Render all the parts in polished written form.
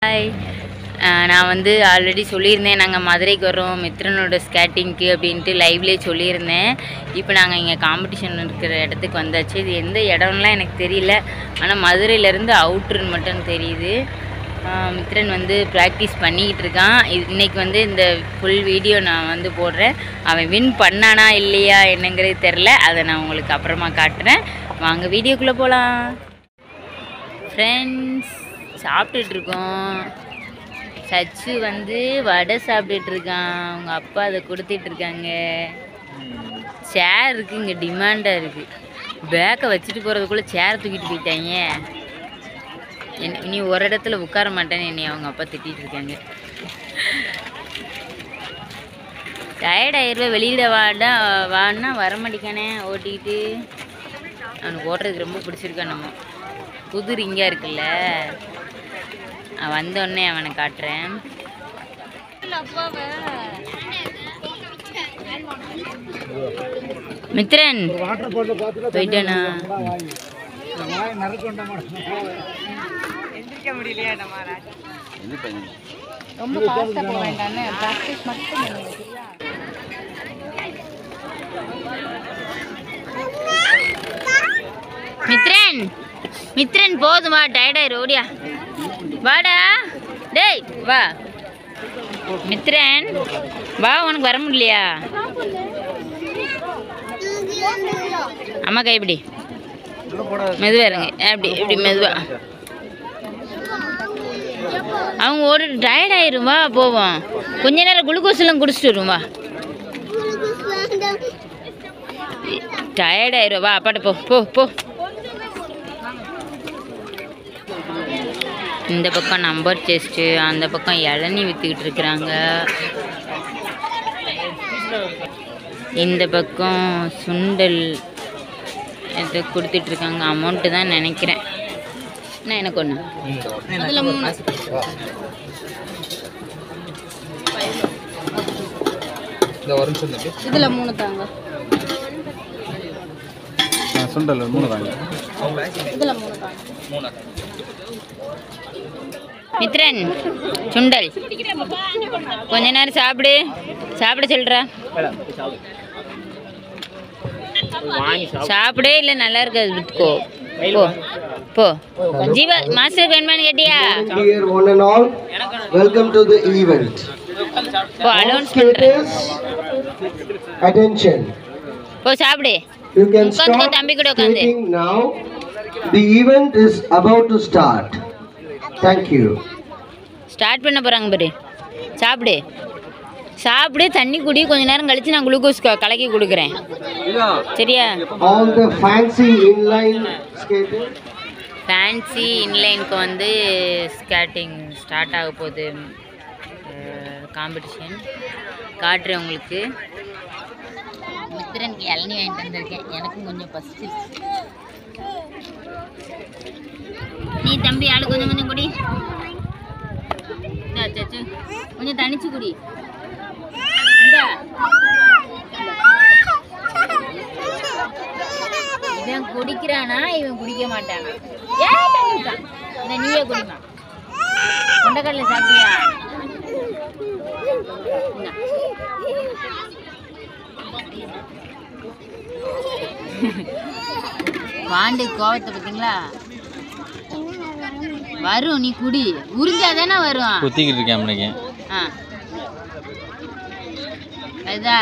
Hi, நான் வந்து already சொல்லியிருந்தேன் நாங்கள் மதுரைக்கு வரோம் மித்ரனோட ஸ்கேட்டிங்க்கு அப்படின்ட்டு லைவ்லேயே சொல்லியிருந்தேன். இப்போ நாங்கள் இங்கே காம்படிஷன் இருக்கிற இடத்துக்கு வந்தாச்சு. இது எந்த இடம்லாம் எனக்கு தெரியல, ஆனால் மதுரையிலேருந்து அவுட்ருன்னு மட்டும் தெரியுது. மித்ரன் வந்து ப்ராக்டிஸ் பண்ணிக்கிட்டு இருக்கான். இன்றைக்கி வந்து இந்த ஃபுல் வீடியோ நான் வந்து போடுறேன். அவன் வின் பண்ணானா இல்லையா என்னங்கிறது தெரில, அதை நான் உங்களுக்கு அப்புறமா காட்டுறேன். வாங்க வீடியோக்குள்ளே போகலாம். ஃப்ரெண்ட்ஸ், சாப்பிட்டுட்ருக்கோம். சச்சு வந்து வடை சாப்பிட்டுட்ருக்கான். அவங்க அப்பா அதை கொடுத்துட்ருக்காங்க. சேர் இருக்குது, இங்கே டிமாண்டாக இருக்குது. பேக்கை வச்சுட்டு போகிறதுக்குள்ளே சேரை தூக்கிட்டு போயிட்டாங்க. நீ ஒரு இடத்துல உட்கார மாட்டேன்னு என்னை அவங்க அப்பா திட்டிகிட்டு இருக்காங்க. டயர்ட் ஆயிடுவேன், வெளியில் வான்னா வரமாட்டிக்கானே ஓட்டிக்கிட்டு. அவனுக்கு ஓட்டுறதுக்கு ரொம்ப பிடிச்சிருக்கான். நம்ம புது ரிங்காக இருக்குல்ல, வந்தோடனே அவனை காட்டுறேன். மித்ரன் போயிட்டானா? மித்ரன் மித்ரன் போதும், வா, டயர்டாயிரு, ஓடியா வாடா. டேய் வா மித்ரன், வா, உனக்கு வர முடியலையா? அம்மா கைப்பிடி, மெதுவாக இருங்க. அப்படி இப்படி மெதுவா. அவங்க ஒரு டயர்ட் ஆயிரும். வா போவோம், கொஞ்ச நேரம் குளுக்கோஸ் எல்லாம் குடிச்சிட்டு வரும். வா, டயர்ட் ஆயிரும். வா அப்பாட்ட போ போ போ. இந்த பக்கம் நம்பர் டெஸ்ட்டு, அந்த பக்கம் இளநீ விற்றுக்கிட்டு இருக்கிறாங்க. இந்த பக்கம் சுண்டல் இது கொடுத்துட்ருக்காங்க. அமௌண்ட்டு தான் நினைக்கிறேன். நான் எனக்கு ஒன்று அதில் 3 இதில் 3 தாங்க. சுண்டல் 3 தாங்க. இதில் 3 தாங்க. மித்ரன் சுண்டல் கொஞ்ச நேரம் சாப்பிடு, சாப்பிட சொல்கிறா. சாப்பிடே இல்லை, நல்லா இருக்காது, விட்டுக்கோ போ போ. ஜீவா மாஸ்டர் வேணுமான்னு கேட்டியா? Welcome to the event. போ, அலௌன்ஸ் பண்ணுறேன். Attention. போ சாப்பிடு. You can stop தம்பி கூட உட்காந்து. skating now. The event is about to start. Thank you. Start பண்ண போகிறாங்க பாரு. சாப்பிடு சாப்பிடு, தண்ணி குடி. கொஞ்ச நேரம் கழிச்சு நான் குளுக்கோஸ் கலக்கி கொடுக்குறேன், சரியா? All the fancy inline skating. Fancy இன்லைனுக்கு வந்து ஸ்கேட்டிங் ஸ்டார்ட் ஆக போகுது. காம்படிஷன் காட்டுறேன் உங்களுக்கு. மித்ரனுக்கு இளநீ வாங்கிட்டு வந்திருக்கேன், எனக்கும் கொஞ்சம் பசிச்சிருச்சு. நீ தம்பி ஆளு கொஞ்சம் கொஞ்சம் குடி. சச்சு கொஞ்சம் தனிச்சு குடி. இவன் குடிக்கிறானா இவன் குடிக்க மாட்டானா? நீயே குடிமா. கொண்டக்கடலை சாப்பிட்டியா? வாண்டு கோவத்தை பார்த்தீங்களா? வரும், நீ குடி. உறிஞ்சாதானே வரும். குத்திக்கிட்டு இருக்கேன். அதுதா.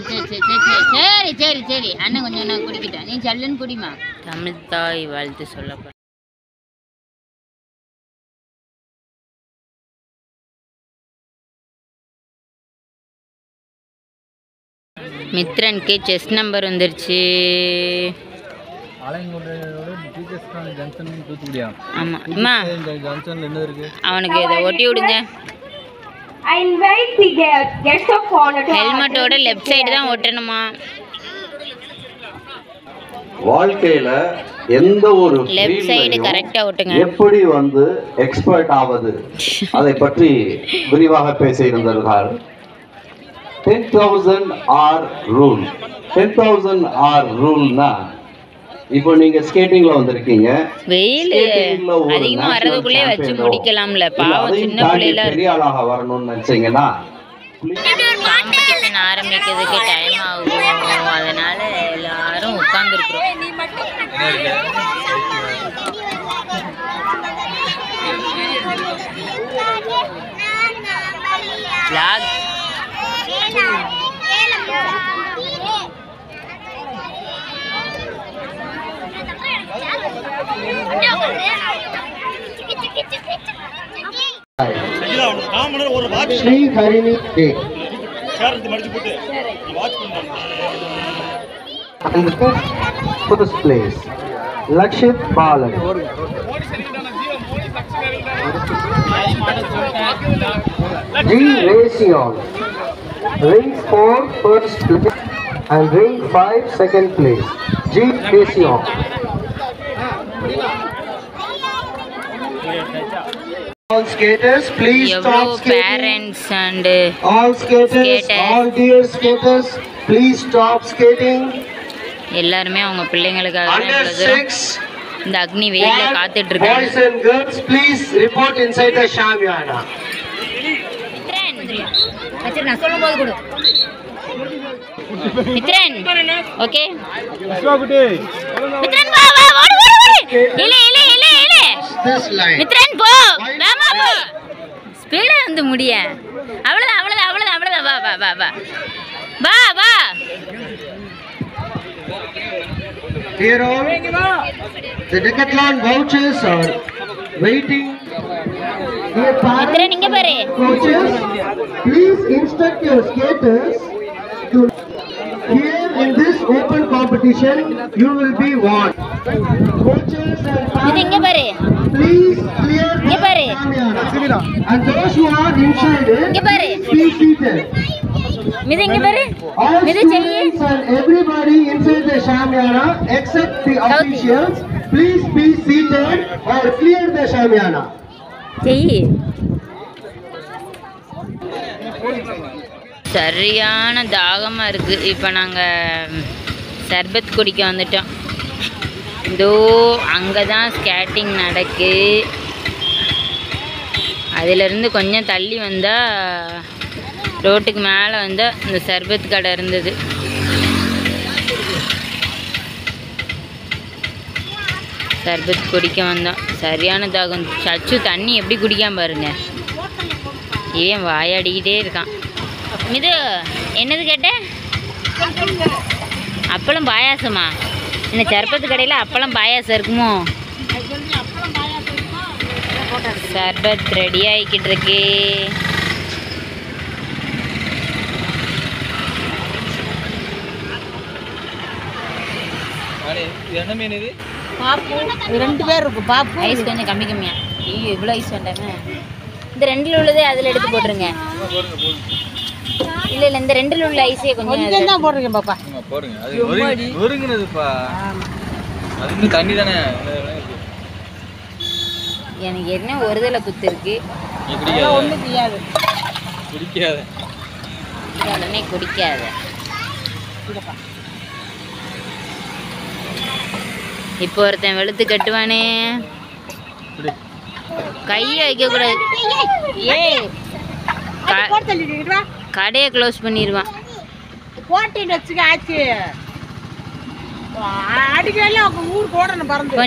சரி சரி சரி சரி சரி சரி சரி அண்ணன் கொஞ்சம் நான் குடிக்கிட்டேன். நீ சல்லுன்னு குடிமா. தமிழ் தாய் வாழ்த்து சொல்லப்ப மித்ரனுக்கு செஸ் நம்பர் வந்துருச்சு. ஆமாம் அம்மா, அவனுக்கு இதை ஒட்டி விடுங்க. ஹெல்மெட்டோட லெஃப்ட் சைடு தான் ஒட்டணுமா? வாழ்க்கையில எந்த ஒரு லெஃப்ட் சைடு கரெக்டா ஒட்டுங்க. எப்படி வந்து எக்ஸ்பர்ட் ஆவது அதை பற்றி விரிவாக பேச இருந்தார்கள். 10,000 R rule. 10,000 R rule na இப்போ நீங்க ஸ்கேட்டிங்ல வந்திருக்கீங்க. வெயில் ஸ்கேட்டிங்ல ஒரு அதிகமா வர்றதுக்குள்ளே வச்சு national முடிக்கலாம்ல. champion-ஓ, பாவம் அதையும் சின்ன தாண்டி பிள்ளைல பெரிய ஆளாக வரணும்னு நினைச்சீங்கன்னா காம்படிஷன் ஆரம்பிக்கிறதுக்கு டைம் ஆகும். அதனால எல்லாரும் உட்கார்ந்துருக்குறோம். Sri Harini Day. And the first place, Lakshit Balan. G. Raysion. Ring 4 first place and ring 5 second place. G. Raysion. All skaters, please எவ்வளோ stop skating. Parents and All skaters, Skaters. all dear skaters, please stop skating. எல்லாருமே அவங்க பிள்ளைங்களுக்காக தான் Under இவ்வளவு தூரம் 6, இந்த அக்னி வெயில காத்துட்டு இருக்காங்க. boys and girls, please report inside the Shamyana. நான் சொல்லும் போது கொடு. மித்ரன் ஓகே மித்ரன் வா வா ஓடு ஓடு ஓடு இல்ல இல்ல இல்ல இல்ல This line. மித்ரன் போ வேமா போ ஸ்பீடா வந்து முடிய அவ்வளவுதான் அவ்வளவுதான் அவ்வளவுதான் அவ்வளவுதான் வா வா வா வா வா வா Here all, the decathlon vouchers are waiting. Dear Mithran இங்க பாரு coaches, please instruct your skaters to here in this open competition. You will be won. Coaches and இது இங்க பாரு please clear இங்க பாரு Shamyana. And those who are inside it, இங்க பாரு be seated. மிது இங்க பாரு All மிது செய்யி students and everybody inside the Shamyana except the officials, please be seated or clear the Shamyana. செய்யி சரியான தாகமாக இருக்குது. இப்போ நாங்கள் சர்பத் குடிக்க வந்துட்டோம். இதோ அங்கே தான் ஸ்கேட்டிங் நடக்கு. அதிலிருந்து கொஞ்சம் தள்ளி வந்தால் ரோட்டுக்கு மேலே வந்தால் இந்த சர்பத் கடை இருந்தது. சர்பத் குடிக்க வந்தோம். சரியான தாகம். சச்சு தண்ணி எப்படி குடிக்காம பாருங்க. ஏன் வாயாடிக்கிட்டே இருக்கான். இது என்னது கேட்ட? அப்பளம் பாயாசமா? இந்த சர்பத்து கடையில் அப்பளம் பாயாசம் இருக்குமோ? சர்பத் ரெடி ஆகிக்கிட்டு இருக்கு. என்ன மீன் இது? ரெண்டு பேர் இருக்கு பாப்பு. ஐஸ் கொஞ்சம் கம்மி கம்மியா. ஐயோ இவ்வளோ ஐஸ் வேண்டாங்க. இந்த ரெண்டில் உள்ளதே அதில் எடுத்து போட்டுருங்க. இல்லை இல்லை இந்த ரெண்டில் உள்ள ஐஸே கொஞ்சம் தான் போடுறீங்க பாப்பா. போடுங்க. அது நொறுங்குனதுப்பா. அது இன்னும் தண்ணி தானே. எனக்கு என்ன ஒரு தலை குத்து இருக்கு. நீ குடிக்காத. ஒன்றும் செய்யாது. குடிக்காத. உடனே குடிக்காத. இப்போ ஒருத்தன் வெளுத்து கட்டுவானே. கையை வைக்கக்கூடாது. ஏய் கடையை க்ளோஸ் பண்ணிடுவான். இப்போ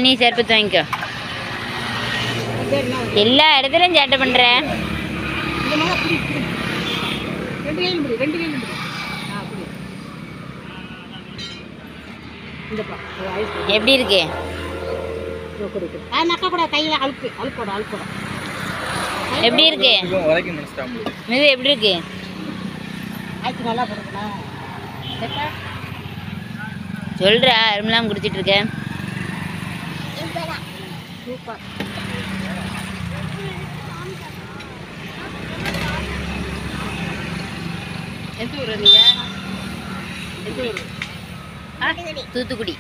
நீ சர்பத்து வாங்கிக்கோ. எல்லா இடத்துலையும் சேட்டை பண்ற. எப்படி இருக்கு? எப்படி இருக்கு? இது எப்படி இருக்கு? சொல்ற அருமெல்லாம் குடிச்சிட்டு இருக்க. தூத்துக்குடி.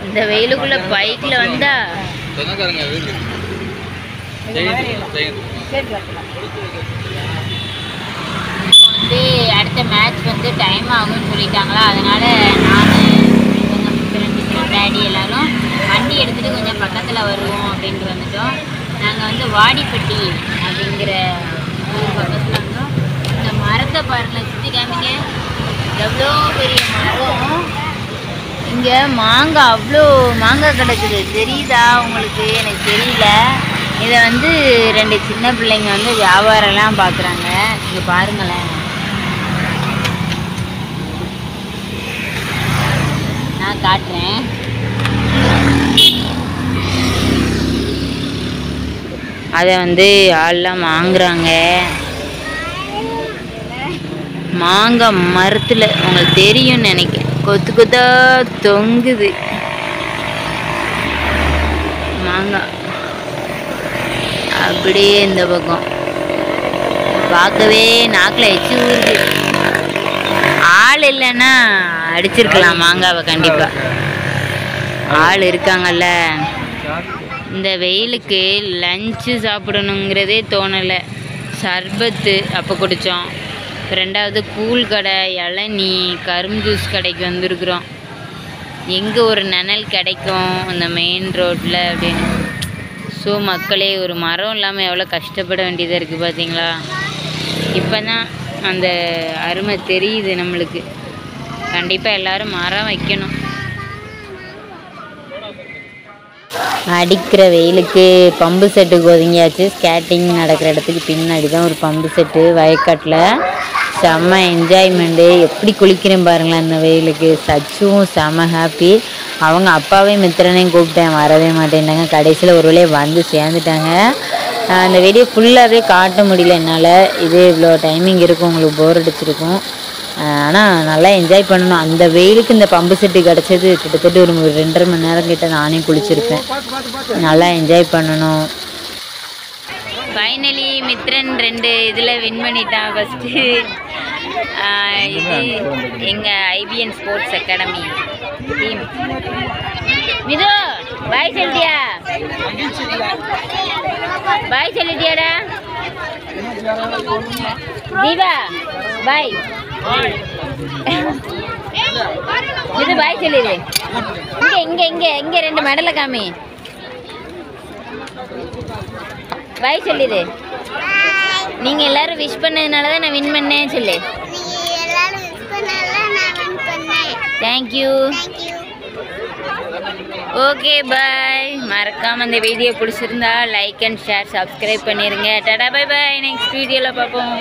இந்த வெயிலுக்குள்ள பைக்ல வந்தா வந்து அடுத்த மேட்ச் வந்து டைம் ஆகும்னு சொல்லிட்டாங்களா, அதனால் நான் எங்கள் டேடி எல்லோரும் வண்டி எடுத்துகிட்டு கொஞ்சம் பக்கத்தில் வருவோம் அப்படின்ட்டு வந்துட்டோம். நாங்கள் வந்து வாடிப்பட்டி அப்படிங்கிற ஊர் பக்கத்தில் இருந்தோம். இந்த மரத்தை பாருங்கள், சுற்றி காமிங்க, எவ்வளோ பெரிய மரம். இங்கே மாங்காய், அவ்வளோ மாங்காய் கிடக்குது, தெரியுதா உங்களுக்கு? எனக்கு தெரியல. இதை வந்து 2 சின்ன பிள்ளைங்க வந்து வியாபாரம்லாம் பார்க்குறாங்க. இங்கே பாருங்களேன், நான் காட்டுறேன். அதை வந்து ஆள்லாம் வாங்குறாங்க. மாங்காய் மரத்தில் உங்களுக்கு தெரியும்னு நினைக்கிறேன், கொத்து கொத்தா தொங்குது மாங்காய். அப்படியே இந்த பக்கம் பார்க்கவே நாக்கில் எச்சு ஊறுது. ஆள் இல்லைன்னா அடிச்சிருக்கலாம் மாங்காவை. கண்டிப்பாக ஆள் இருக்காங்கல்ல. இந்த வெயிலுக்கு லஞ்சு சாப்பிடணுங்கிறதே தோணலை. சர்பத்து அப்போ குடித்தோம். 2வது கூழ் கடை, இளநீ, கரும்பு ஜூஸ் கடைக்கு வந்திருக்குறோம். எங்கே ஒரு நிழல் கிடைக்கும் அந்த மெயின் ரோட்டில் அப்படின்னு. ஸோ மக்களே, ஒரு மரம் இல்லாமல் எவ்வளோ கஷ்டப்பட வேண்டியதாக இருக்குது பார்த்தீங்களா? இப்போ தான் அந்த அருமை தெரியுது நம்மளுக்கு. கண்டிப்பாக எல்லோரும் மரம் வைக்கணும். அடிக்கிற வெயிலுக்கு பம்பு செட்டுக்கு ஒதுங்கியாச்சு. ஸ்கேட்டிங் நடக்கிற இடத்துக்கு பின்னாடி தான் ஒரு பம்பு செட்டு வயக்காட்டில். செம்ம என்ஜாய்மெண்ட்டு. எப்படி குளிக்கிறேன் பாருங்களேன் அந்த வெயிலுக்கு. சச்சுவும் செம்ம ஹாப்பி. அவங்க அப்பாவையும் மித்திரனையும் கூப்பிட்டேன், வரவே மாட்டேன்ட்டாங்க. கடைசியில் ஒரு வேளையை வந்து சேர்ந்துட்டாங்க. அந்த வீடியோ ஃபுல்லாகவே காட்ட முடியல என்னால். இதே இவ்வளோ டைமிங் இருக்கும், உங்களுக்கு போர் அடிச்சிருக்கும். ஆனால் நல்லா என்ஜாய் பண்ணணும். அந்த வெயிலுக்கு இந்த பம்பு செட்டு கிடச்சது கிட்டத்தட்ட ஒரு 2.5 மணி நேரம் கிட்ட நானே குளிச்சிருப்பேன். நல்லா என்ஜாய் பண்ணணும். ஃபைனலி மித்ரன் 2 இதில் வின் பண்ணிட்டான். ஃபஸ்ட்டு இது எங்கள் ஐபிஎன் ஸ்போர்ட்ஸ் அகாடமி டீம். மிது பாய் சொல்லிட்டியா? பாய் சொல்லிட்டியாடா? தீபா பாய். இது பாய் சொல்லிடு. இங்கே இங்கே இங்கே இங்கே 2 மெடலை காமி. பாய் சொல்லிடு. நீங்கள் எல்லோரும் விஷ் பண்ணதுனால தான் நான் வின் பண்ணேன். சொல்லு. தேங்க்யூ. Okay bye. மறக்காமல் இந்த வீடியோ பிடிச்சிருந்தா லைக் அண்ட் ஷேர், சப்ஸ்கிரைப் பண்ணிடுங்க. Tata bye bye. நெக்ஸ்ட் வீடியோவில் பார்ப்போம்.